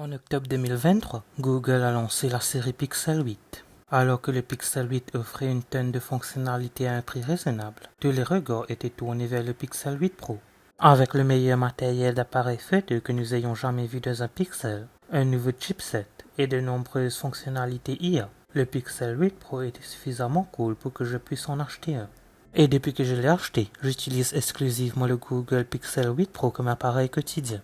En octobre 2023, Google a lancé la série Pixel 8. Alors que le Pixel 8 offrait une tonne de fonctionnalités à un prix raisonnable, tous les regards étaient tournés vers le Pixel 8 Pro. Avec le meilleur matériel d'appareil photo que nous ayons jamais vu dans un Pixel, un nouveau chipset et de nombreuses fonctionnalités IA, le Pixel 8 Pro était suffisamment cool pour que je puisse en acheter un. Et depuis que je l'ai acheté, j'utilise exclusivement le Google Pixel 8 Pro comme appareil quotidien.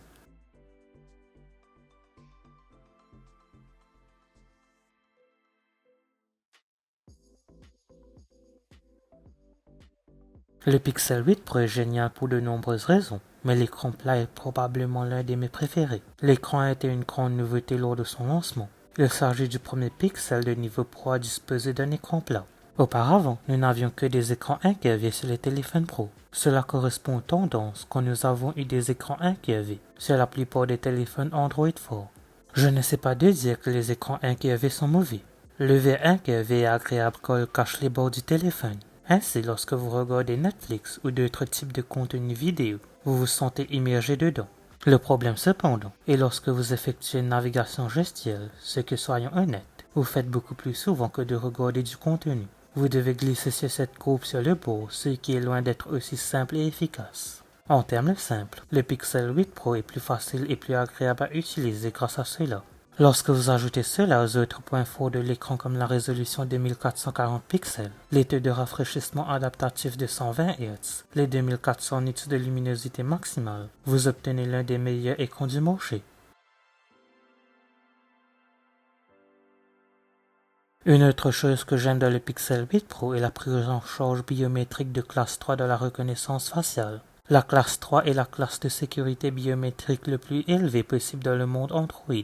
Le Pixel 8 Pro est génial pour de nombreuses raisons, mais l'écran plat est probablement l'un de mes préférés. L'écran a été une grande nouveauté lors de son lancement. Il s'agit du premier Pixel de niveau Pro à disposer d'un écran plat. Auparavant, nous n'avions que des écrans incurvés sur les téléphones Pro. Cela correspond aux tendances quand nous avons eu des écrans incurvés sur la plupart des téléphones Android 4. Je ne sais pas de dire que les écrans incurvés sont mauvais. Le verre incurvé est agréable quand il cache les bords du téléphone. Ainsi, lorsque vous regardez Netflix ou d'autres types de contenus vidéo, vous vous sentez immergé dedans. Le problème cependant est lorsque vous effectuez une navigation gestuelle, ce que soyons honnêtes, vous faites beaucoup plus souvent que de regarder du contenu. Vous devez glisser sur cette courbe sur le bord, ce qui est loin d'être aussi simple et efficace. En termes simples, le Pixel 8 Pro est plus facile et plus agréable à utiliser grâce à cela. Lorsque vous ajoutez cela aux autres points forts de l'écran comme la résolution de 1440 pixels, les taux de rafraîchissement adaptatif de 120 Hz, les 2400 nits de luminosité maximale, vous obtenez l'un des meilleurs écrans du marché. Une autre chose que j'aime dans le Pixel 8 Pro est la prise en charge biométrique de classe 3 de la reconnaissance faciale. La classe 3 est la classe de sécurité biométrique le plus élevée possible dans le monde Android.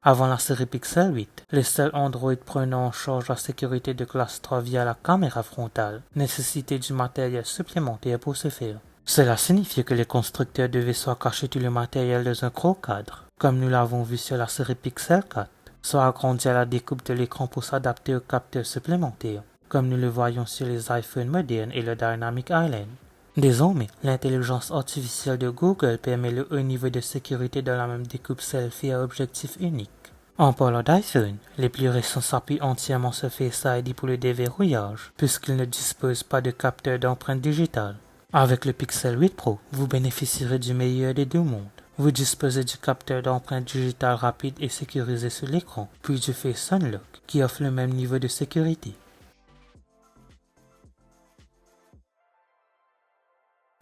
Avant la série Pixel 8, les seuls Android prenant en charge la sécurité de classe 3 via la caméra frontale nécessitaient du matériel supplémentaire pour ce faire. Cela signifiait que les constructeurs devaient soit cacher tout le matériel dans un gros cadre, comme nous l'avons vu sur la série Pixel 4, soit agrandir la découpe de l'écran pour s'adapter aux capteurs supplémentaires, comme nous le voyons sur les iPhones modernes et le Dynamic Island. Désormais, l'intelligence artificielle de Google permet le haut niveau de sécurité dans la même découpe selfie à objectif unique. En parlant d'iPhone, les plus récents s'appuient entièrement sur Face ID pour le déverrouillage, puisqu'ils ne disposent pas de capteur d'empreinte digitale. Avec le Pixel 8 Pro, vous bénéficierez du meilleur des deux mondes. Vous disposez du capteur d'empreinte digitale rapide et sécurisé sur l'écran, puis du Face Unlock, qui offre le même niveau de sécurité.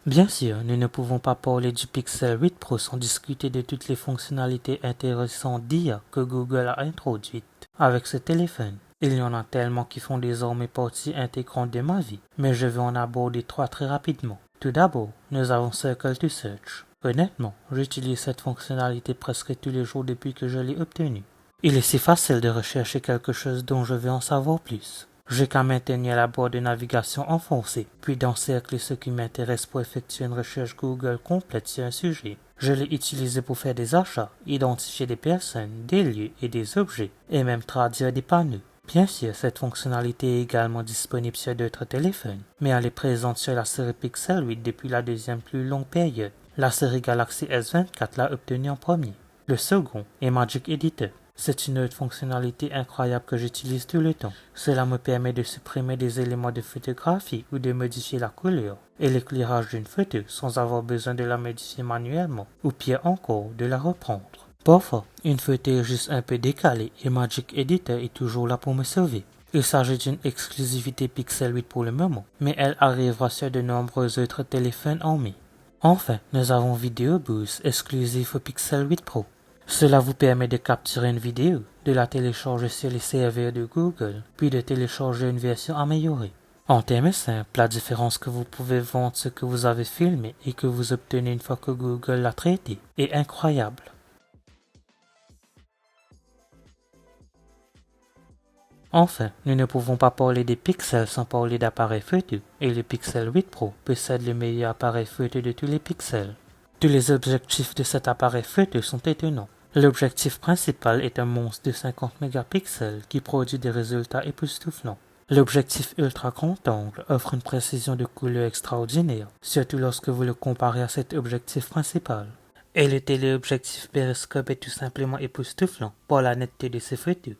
Bien sûr, nous ne pouvons pas parler du Pixel 8 Pro sans discuter de toutes les fonctionnalités intéressantes d'IA que Google a introduites avec ce téléphone. Il y en a tellement qui font désormais partie intégrante de ma vie, mais je vais en aborder trois très rapidement. Tout d'abord, nous avons Circle to Search. Honnêtement, j'utilise cette fonctionnalité presque tous les jours depuis que je l'ai obtenue. Il est si facile de rechercher quelque chose dont je veux en savoir plus. J'ai qu'à maintenir la barre de navigation enfoncée, puis d'encercler ce qui m'intéresse pour effectuer une recherche Google complète sur un sujet. Je l'ai utilisé pour faire des achats, identifier des personnes, des lieux et des objets, et même traduire des panneaux. Bien sûr, cette fonctionnalité est également disponible sur d'autres téléphones, mais elle est présente sur la série Pixel 8 depuis la deuxième plus longue période. La série Galaxy S24 l'a obtenue en premier. Le second est Magic Editor. C'est une autre fonctionnalité incroyable que j'utilise tout le temps. Cela me permet de supprimer des éléments de photographie ou de modifier la couleur et l'éclairage d'une photo sans avoir besoin de la modifier manuellement, ou pire encore, de la reprendre. Parfois, une photo est juste un peu décalée et Magic Editor est toujours là pour me sauver. Il s'agit d'une exclusivité Pixel 8 pour le moment, mais elle arrivera sur de nombreux autres téléphones en mai. Enfin, nous avons Video Boost exclusif au Pixel 8 Pro. Cela vous permet de capturer une vidéo, de la télécharger sur les serveurs de Google, puis de télécharger une version améliorée. En termes simples, la différence que vous pouvez vendre ce que vous avez filmé et que vous obtenez une fois que Google l'a traité est incroyable. Enfin, nous ne pouvons pas parler des pixels sans parler d'appareils photo, et le Pixel 8 Pro possède le meilleur appareil photo de tous les pixels. Tous les objectifs de cet appareil photo sont étonnants. L'objectif principal est un monstre de 50 mégapixels qui produit des résultats époustouflants. L'objectif ultra grand angle offre une précision de couleur extraordinaire, surtout lorsque vous le comparez à cet objectif principal. Et le téléobjectif périscope est tout simplement époustouflant pour la netteté de ses photos,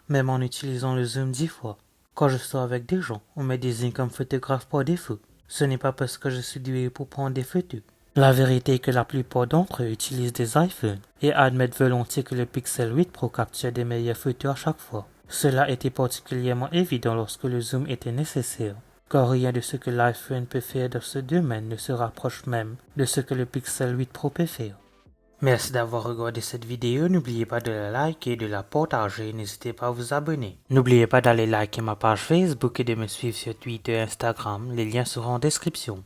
même en utilisant le zoom 10 fois. Quand je sors avec des gens, on me désigne comme photographe par défaut. Ce n'est pas parce que je suis doué pour prendre des photos. La vérité est que la plupart d'entre eux utilisent des iPhones et admettent volontiers que le Pixel 8 Pro capture des meilleures photos à chaque fois. Cela était particulièrement évident lorsque le zoom était nécessaire, car rien de ce que l'iPhone peut faire dans ce domaine ne se rapproche même de ce que le Pixel 8 Pro peut faire. Merci d'avoir regardé cette vidéo, n'oubliez pas de la liker et de la partager, n'hésitez pas à vous abonner. N'oubliez pas d'aller liker ma page Facebook et de me suivre sur Twitter et Instagram, les liens seront en description.